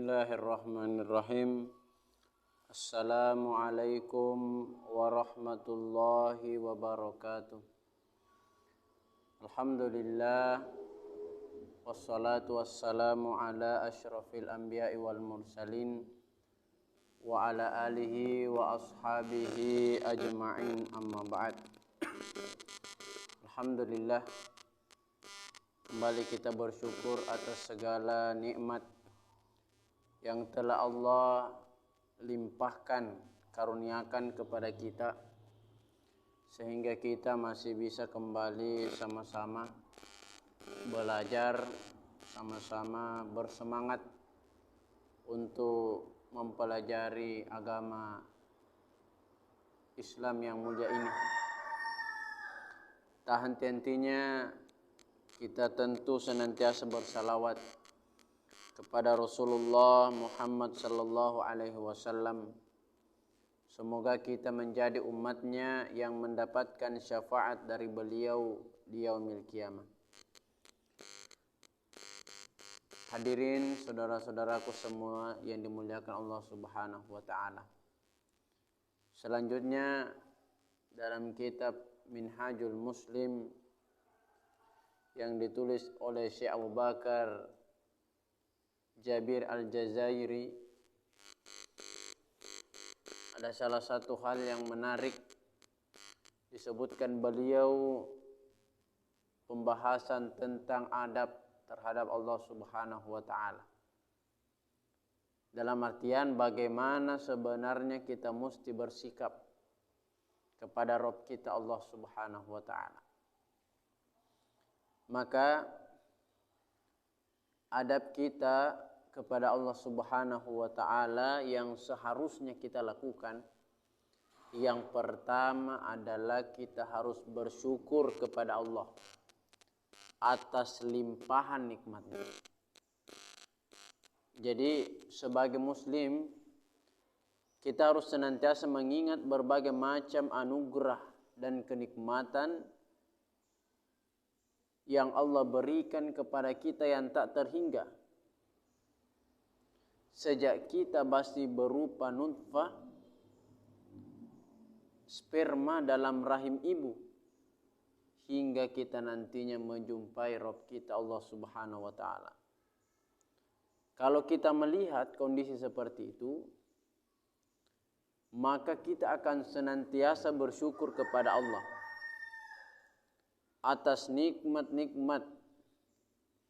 Bismillahirrahmanirrahim. Assalamualaikum warahmatullahi wabarakatuh. Alhamdulillah, wassalatu wassalamu ala asyrafil anbiya'i wal mursalin wa ala alihi wa ashabihi ajma'in, amma ba'd. Alhamdulillah, kembali kita bersyukur atas segala nikmat yang telah Allah limpahkan, karuniakan kepada kita, sehingga kita masih bisa kembali sama-sama belajar, sama-sama bersemangat untuk mempelajari agama Islam yang mulia ini. Tak henti-hentinya kita tentu senantiasa bersalawat kepada Rasulullah Muhammad sallallahu alaihi wasallam. Semoga kita menjadi umatnya yang mendapatkan syafaat dari beliau di yaumil qiyamah. Hadirin saudara-saudaraku semua yang dimuliakan Allah Subhanahu wa taala. Selanjutnya dalam kitab Minhajul Muslim yang ditulis oleh Syekh Abu Bakar Jabir Al-Jazairi, ada salah satu hal yang menarik disebutkan beliau, pembahasan tentang adab terhadap Allah Subhanahu wa taala. Dalam artian bagaimana sebenarnya kita mesti bersikap kepada Rabb kita Allah Subhanahu wa taala. Maka adab kita kepada Allah Subhanahu wa taala yang seharusnya kita lakukan, yang pertama adalah kita harus bersyukur kepada Allah atas limpahan nikmatnya. Jadi sebagai muslim kita harus senantiasa mengingat berbagai macam anugerah dan kenikmatan yang Allah berikan kepada kita yang tak terhingga. Sejak kita masih berupa nutfah, sperma dalam rahim ibu, hingga kita nantinya menjumpai Rabb kita Allah Subhanahu wa taala. Kalau kita melihat kondisi seperti itu, maka kita akan senantiasa bersyukur kepada Allah atas nikmat-nikmat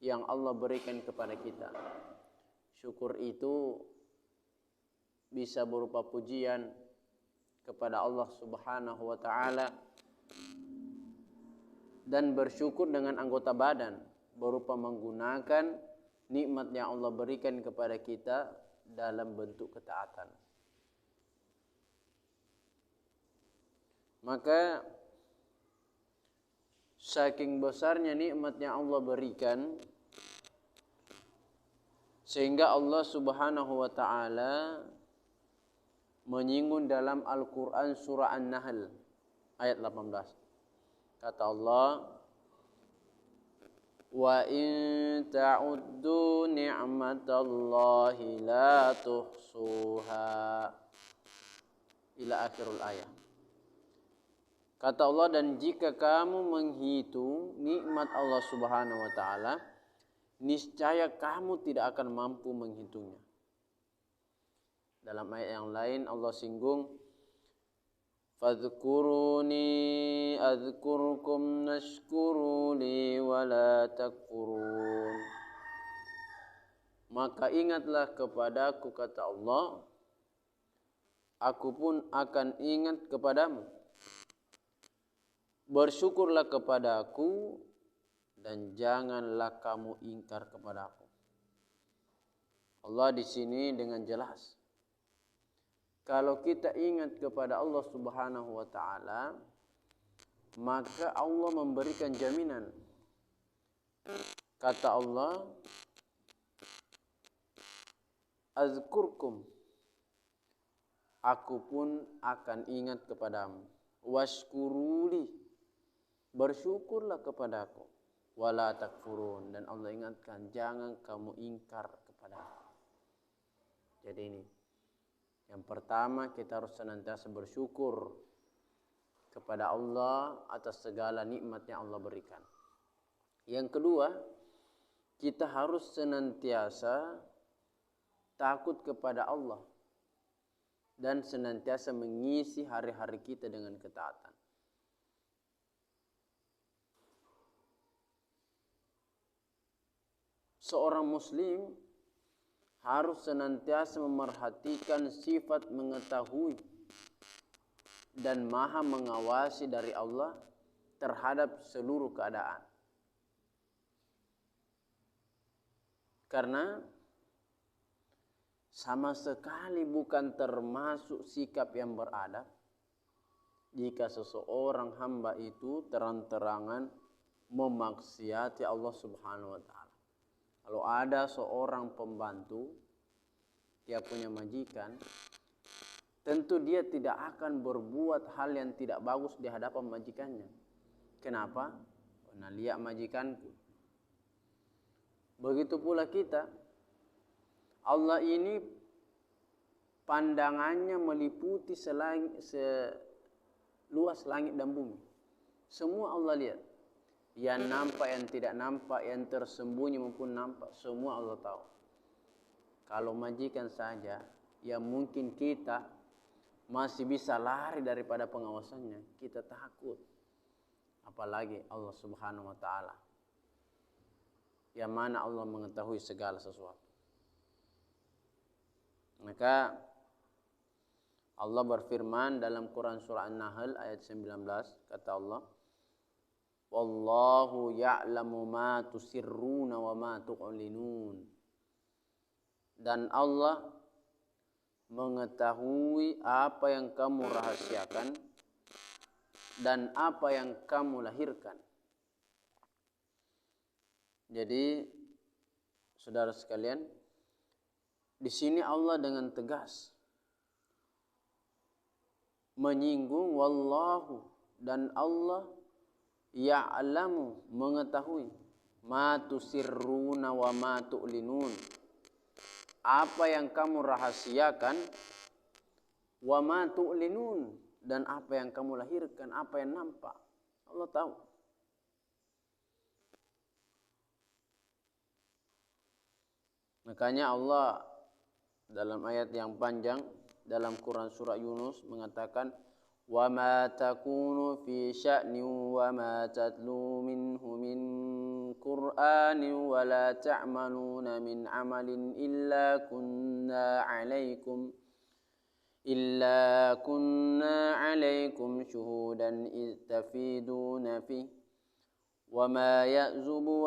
yang Allah berikan kepada kita. Syukur itu bisa berupa pujian kepada Allah Subhanahu wa taala, dan bersyukur dengan anggota badan berupa menggunakan nikmat yang Allah berikan kepada kita dalam bentuk ketaatan. Maka saking besarnya nikmat yang Allah berikan, sehingga Allah Subhanahu wa taala menyinggung dalam Al-Qur'an surah An-Nahl ayat 18. Kata Allah, "Wa in ta'uddu ni'matallahi la tuhsuha." Ila akhirul ayat. Kata Allah, dan jika kamu menghitung nikmat Allah Subhanahu wa taala, niscaya kamu tidak akan mampu menghitungnya. Dalam ayat yang lain Allah singgung, "Fadhkuruni adzkurkum nashkuruli wa la takfurun." Maka ingatlah kepadaku, kata Allah, aku pun akan ingat kepadamu. Bersyukurlah kepadaku dan janganlah kamu ingkar kepadaku. Allah di sini dengan jelas, kalau kita ingat kepada Allah Subhanahu wa taala, maka Allah memberikan jaminan. Kata Allah, "Azkurkum." Aku pun akan ingat kepadamu. "Washkuruli." Bersyukurlah kepadaku. "Wala takfurun." Dan Allah ingatkan, jangan kamu ingkar kepada aku. penyakit ini. Yang pertama, kita harus senantiasa bersyukur kepada Allah atas segala nikmat yang Allah berikan. Yang kedua, kita harus senantiasa takut kepada Allah dan senantiasa mengisi hari-hari kita dengan ketaatan. Seorang muslim harus senantiasa memerhatikan sifat mengetahui dan maha mengawasi dari Allah terhadap seluruh keadaan. Karena sama sekali bukan termasuk sikap yang beradab jika seseorang hamba itu terang-terangan memaksiati Allah Subhanahu wa taala. Kalau ada seorang pembantu, dia punya majikan, tentu dia tidak akan berbuat hal yang tidak bagus di hadapan majikannya. Kenapa? Karena lihat majikanku. Begitu pula kita. Allah ini pandangannya meliputi seluas langit dan bumi. Semua Allah lihat. Yang nampak, yang tidak nampak, yang tersembunyi maupun nampak, semua Allah tahu. Kalau majikan saja, yang mungkin kita masih bisa lari daripada pengawasannya, kita takut. Apalagi Allah Subhanahu wa taala, yang mana Allah mengetahui segala sesuatu. Maka Allah berfirman dalam Quran surah An-Nahl ayat 19, kata Allah, Wallahu ya'lamu ma tusirruna wa ma tu'linun. Dan Allah mengetahui apa yang kamu rahasiakan dan apa yang kamu lahirkan. Jadi, saudara sekalian, di sini Allah dengan tegas menyinggung wallahu, dan Allah ya'lamu mengetahui ma tusirruna wa ma tu'linun, apa yang kamu rahasiakan, wa ma tu'linun, dan apa yang kamu lahirkan, apa yang nampak. Allah tahu. Makanya Allah dalam ayat yang panjang dalam Quran surah Yunus mengatakan, wa ma takunu fi sya'nin wa ma tatlu minhu min Qur'anin wa la ta'maluna min amalin illa kunna 'alaikum syuhudan id tafiduna fi wa ma ya'zubu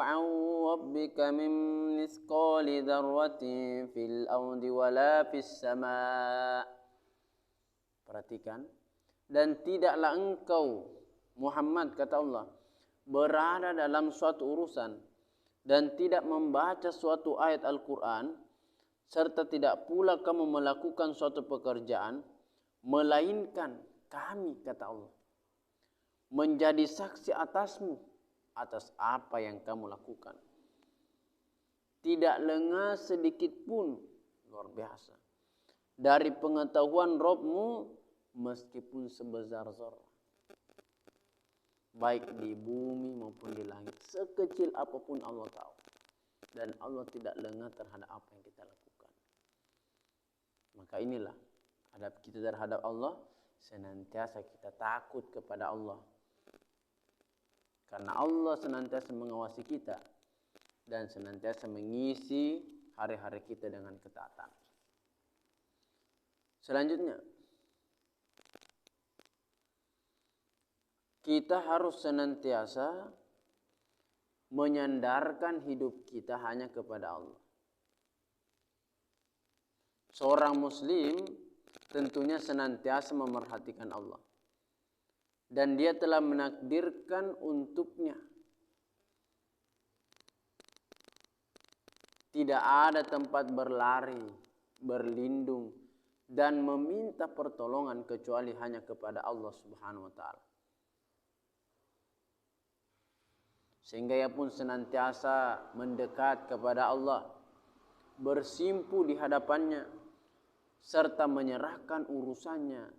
'an rabbika min mithqali dzarratin fil ardi wa la fis sama'. Perhatikan, dan tidaklah engkau Muhammad, kata Allah, berada dalam suatu urusan dan tidak membaca suatu ayat Al-Quran, serta tidak pula kamu melakukan suatu pekerjaan, melainkan kami, kata Allah, menjadi saksi atasmu atas apa yang kamu lakukan. Tidak lengah sedikit pun, luar biasa, dari pengetahuan Rabbmu meskipun sebesar zarah, baik di bumi maupun di langit, sekecil apapun Allah tahu, dan Allah tidak lengah terhadap apa yang kita lakukan. Maka inilah adab kita terhadap Allah, senantiasa kita takut kepada Allah, karena Allah senantiasa mengawasi kita dan senantiasa mengisi hari-hari kita dengan ketaatan. Selanjutnya, kita harus senantiasa menyandarkan hidup kita hanya kepada Allah. Seorang muslim tentunya senantiasa memerhatikan Allah, dan dia telah menakdirkan untuknya tidak ada tempat berlari, berlindung, dan meminta pertolongan kecuali hanya kepada Allah Subhanahu wa taala. Sehingga ia pun senantiasa mendekat kepada Allah bersimpu di hadapannya, serta menyerahkan urusannya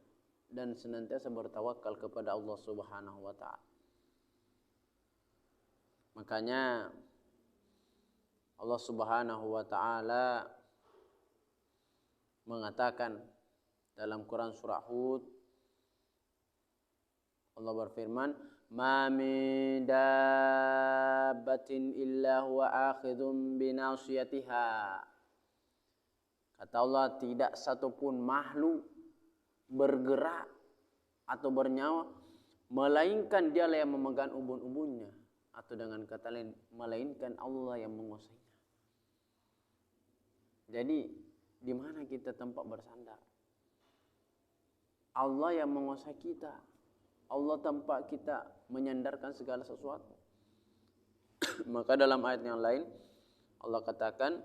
dan senantiasa bertawakal kepada Allah Subhanahu wa taala. Makanya Allah Subhanahu wa taala mengatakan dalam Quran surah Hud, Allah berfirman, "Ma min dabbatin illa huwa akhidhun binasiyatiha." Kata Allah, tidak satupun makhluk bergerak atau bernyawa melainkan dialah yang memegang ubun-ubunnya, atau dengan kata lain melainkan Allah yang menguasainya. Jadi di mana kita tempat bersandar? Allah yang menguasai kita. Allah tempat kita menyandarkan segala sesuatu. Maka dalam ayat yang lain Allah katakan,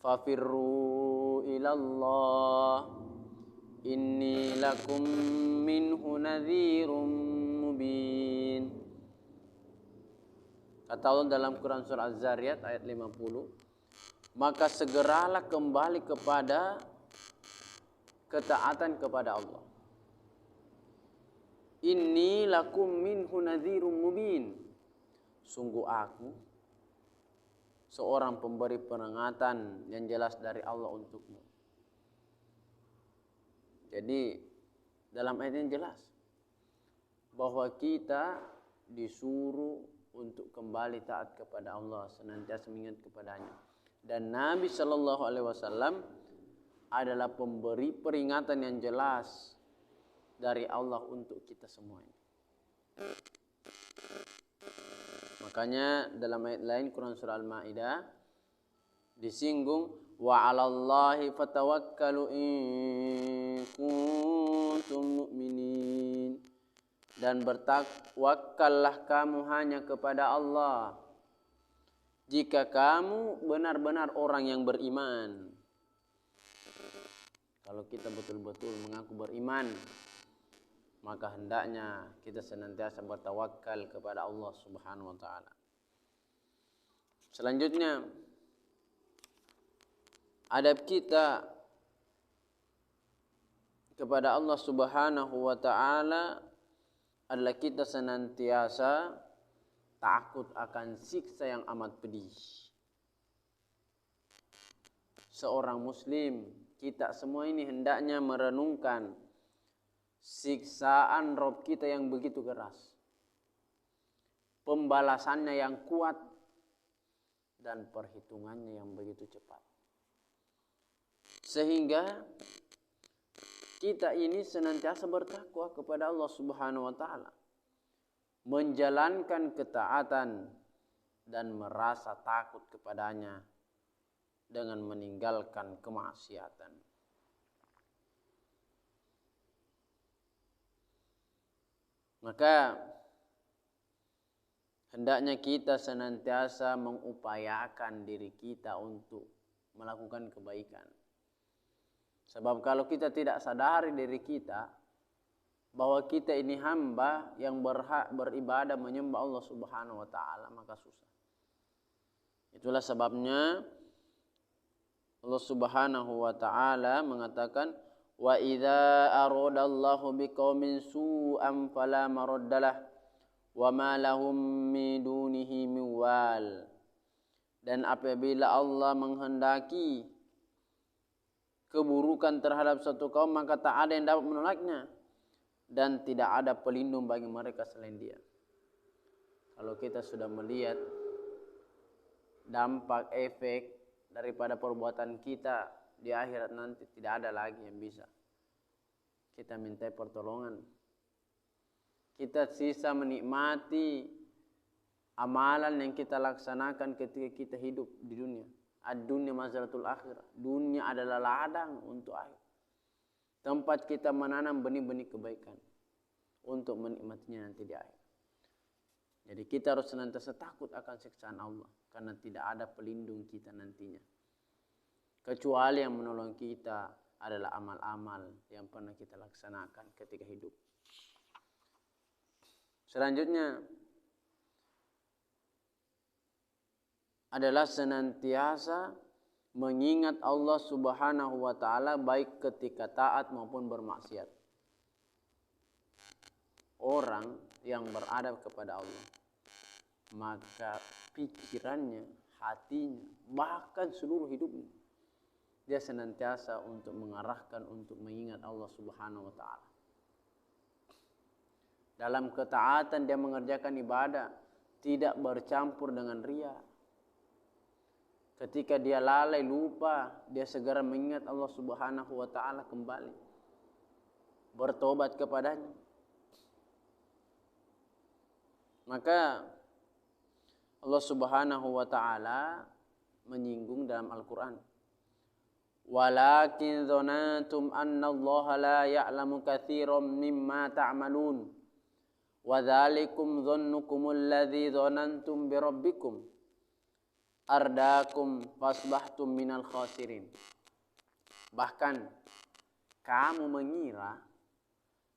"Fafirru ilallah inni lakum minhu nadhirum mubin." Kata Allah dalam Quran surah Az-Zariyat ayat 50, maka segeralah kembali kepada ketaatan kepada Allah. Inni lakum minhu nadhirum mubin. Sungguh aku seorang pemberi peringatan yang jelas dari Allah untukmu. Jadi dalam ayat ini jelas bahwa kita disuruh untuk kembali taat kepada Allah, senantiasa mengingat kepadanya. Dan Nabi Shallallahu Alaihi Wasallam adalah pemberi peringatan yang jelas dari Allah untuk kita semuanya. Makanya dalam ayat lain Quran surah Al-Maidah disinggung, wa 'alallahi fatawakkalu in kuntum mu'minin. Dan bertawakkallah kamu hanya kepada Allah jika kamu benar-benar orang yang beriman. Kalau kita betul-betul mengaku beriman, maka hendaknya kita senantiasa bertawakal kepada Allah Subhanahu wa taala. Selanjutnya, adab kita kepada Allah Subhanahu wa taala adalah kita senantiasa takut akan siksa yang amat pedih. Seorang muslim, kita semua ini hendaknya merenungkan siksaan Rabb kita yang begitu keras, pembalasannya yang kuat, dan perhitungannya yang begitu cepat. Sehingga kita ini senantiasa bertakwa kepada Allah Subhanahu wa taala, menjalankan ketaatan dan merasa takut kepadanya dengan meninggalkan kemaksiatan. Maka hendaknya kita senantiasa mengupayakan diri kita untuk melakukan kebaikan. Sebab kalau kita tidak sadari diri kita bahwa kita ini hamba yang berhak beribadah menyembah Allah Subhanahu wa taala, maka susah. Itulah sebabnya Allah Subhanahu wa taala mengatakan, wa idza aradallahu biqaumin su'an fala maraddalah wa ma lahum min dunihi min wal. Dan apabila Allah menghendaki keburukan terhadap satu kaum, maka tak ada yang dapat menolaknya dan tidak ada pelindung bagi mereka selain Dia. Kalau kita sudah melihat dampak efek daripada perbuatan kita di akhirat nanti, tidak ada lagi yang bisa kita minta pertolongan. Kita sisa menikmati amalan yang kita laksanakan ketika kita hidup di dunia. Ad-dunya mazratul akhirah. Dunia adalah ladang untuk akhir, tempat kita menanam benih-benih kebaikan untuk menikmatinya nanti di akhir. Jadi kita harus senantiasa takut akan siksaan Allah, karena tidak ada pelindung kita nantinya, kecuali yang menolong kita adalah amal-amal yang pernah kita laksanakan ketika hidup. Selanjutnya, adalah senantiasa mengingat Allah Subhanahu wa taala baik ketika taat maupun bermaksiat. Orang yang beradab kepada Allah, maka pikirannya, hatinya, bahkan seluruh hidupnya, dia senantiasa untuk mengarahkan untuk mengingat Allah Subhanahu wa taala. Dalam ketaatan dia mengerjakan ibadah, tidak bercampur dengan riya. Ketika dia lalai, lupa, dia segera mengingat Allah Subhanahu wa taala kembali. Bertobat kepadanya. Maka Allah Subhanahu wa taala menyinggung dalam Al-Qur'an. Walakin dzanantum anna Allah la ya'lamu katsiran mimma ta'malun. Wa dzalikum dhannukumul ladzi dzanantum bi rabbikum ardakum fasbahtum minal khasirin. Bahkan kamu mengira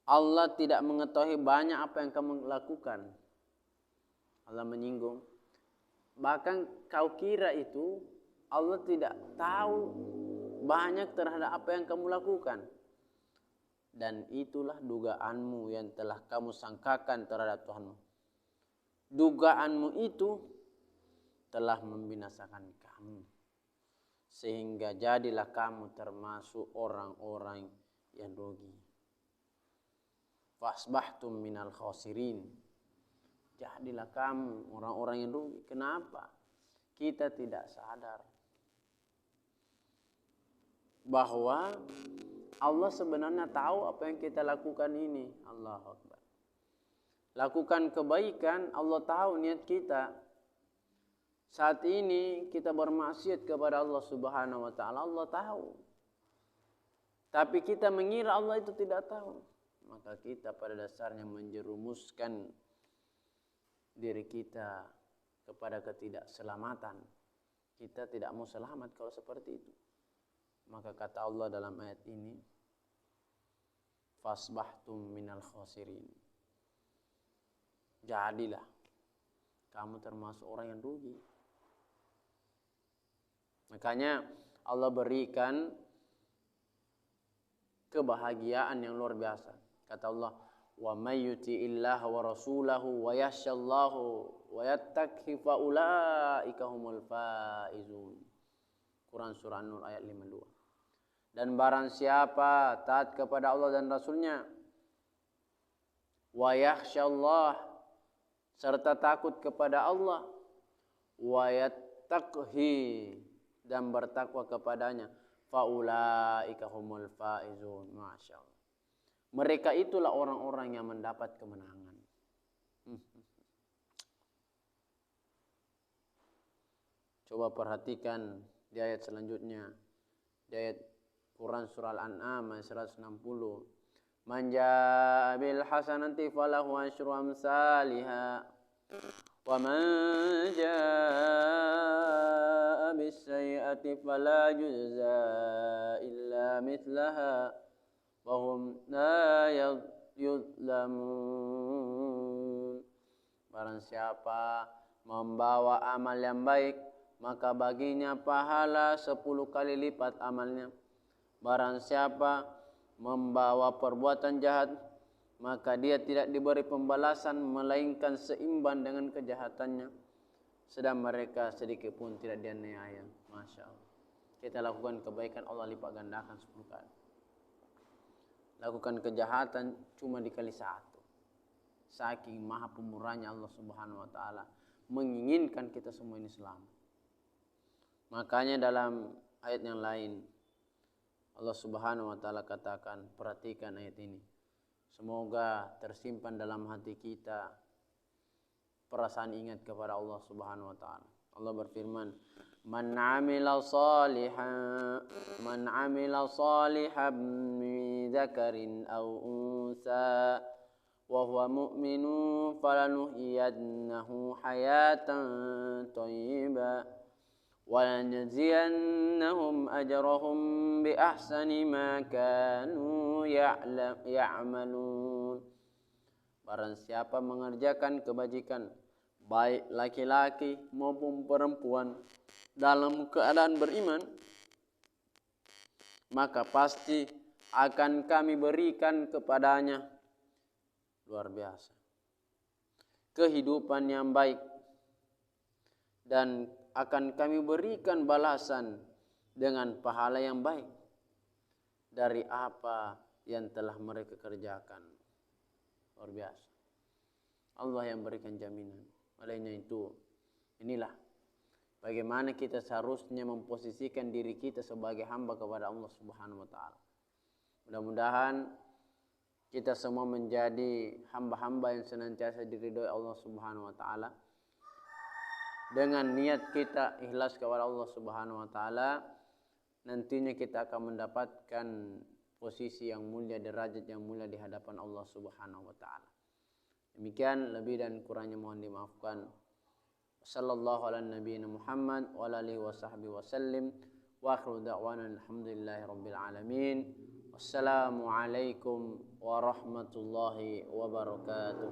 Allah tidak mengetahui banyak apa yang kamu lakukan. Allah menyinggung. Bahkan kau kira itu Allah tidak tahu banyak terhadap apa yang kamu lakukan. Dan itulah dugaanmu yang telah kamu sangkakan terhadap Tuhanmu. Dugaanmu itu telah membinasakan kamu. Sehingga jadilah kamu termasuk orang-orang yang rugi. Fasbahtum minal khasirin. Jadilah kamu orang-orang yang rugi. Kenapa? Kita tidak sadar bahwa Allah sebenarnya tahu apa yang kita lakukan ini. Allahu Akbar. Lakukan kebaikan, Allah tahu niat kita. Saat ini kita bermaksiat kepada Allah Subhanahu wa taala, Allah tahu. Tapi kita mengira Allah itu tidak tahu. Maka kita pada dasarnya menjerumuskan diri kita kepada ketidakselamatan. Kita tidak mau selamat kalau seperti itu. Maka kata Allah dalam ayat ini, fasbahtum minal khasirin. Jadilah kamu termasuk orang yang rugi. Makanya Allah berikan kebahagiaan yang luar biasa. Kata Allah, wa may yuti'illaha wa rasulahu wa yakhshallahu wa yattaqi fa ulaika humul faizun. Quran surah An-Nur ayat 52. Dan barang siapa taat kepada Allah dan Rasulnya, wa yakhshallah, serta takut kepada Allah, wa yattaqi, dan bertakwa kepadanya, faulaika humul faizun. Masyaallah. Mereka itulah orang-orang yang mendapat kemenangan. Coba perhatikan di ayat selanjutnya, di ayat Quran surah Al-An'am ayat 160. Man jaa'a bil hasanati falahu asyru amsalihha wa man jaa'a bis sayyi'ati fala yujza illa mithlaha wa hum la yuzlamun. Barang siapa membawa amal yang baik, maka baginya pahala 10 kali lipat amalnya. Barang siapa membawa perbuatan jahat, maka dia tidak diberi pembalasan melainkan seimbang dengan kejahatannya. Sedang mereka sedikit pun tidak dianiaya. Masya Allah. Kita lakukan kebaikan, Allah lipat gandakan 10 kali. Lakukan kejahatan cuma dikali 1. Saking maha pemurahnya Allah Subhanahu wa taala menginginkan kita semua ini selamat. Makanya dalam ayat yang lain Allah Subhanahu wa taala katakan, perhatikan ayat ini. Semoga tersimpan dalam hati kita perasaan ingat kepada Allah Subhanahu wa taala. Allah berfirman, Man 'amila salihan min dzakarin aw unsa wa huwa mu'minun falanuhyiyannahu hayatan thayyibah وَلَنَجْزِيَنَّهُمْ أَجْرَهُمْ بِأَحْسَنِ مَا كَانُوا يَعْمَلُونَ. Barang siapa mengerjakan kebajikan baik laki-laki maupun perempuan dalam keadaan beriman, maka pasti akan kami berikan kepadanya luar biasa kehidupan yang baik, dan akan kami berikan balasan dengan pahala yang baik dari apa yang telah mereka kerjakan. Luar biasa. Allah yang berikan jaminan. Olehnya itu, inilah bagaimana kita seharusnya memposisikan diri kita sebagai hamba kepada Allah Subhanahu wa taala. Mudah-mudahan kita semua menjadi hamba-hamba yang senantiasa diridhoi Allah Subhanahu wa taala. Dengan niat kita ikhlas kepada Allah Subhanahu wa taala, nantinya kita akan mendapatkan posisi yang mulia, derajat yang mulia di hadapan Allah Subhanahu wa taala. Demikian, lebih dan kurangnya mohon dimaafkan. Sallallahu ala nabiyina Muhammad wa ala alihi wa sahbihi wa sallim. Wa akhiru da'wana alhamdulillahi rabbil alamin. Wassalamu alaikum warahmatullahi wabarakatuh.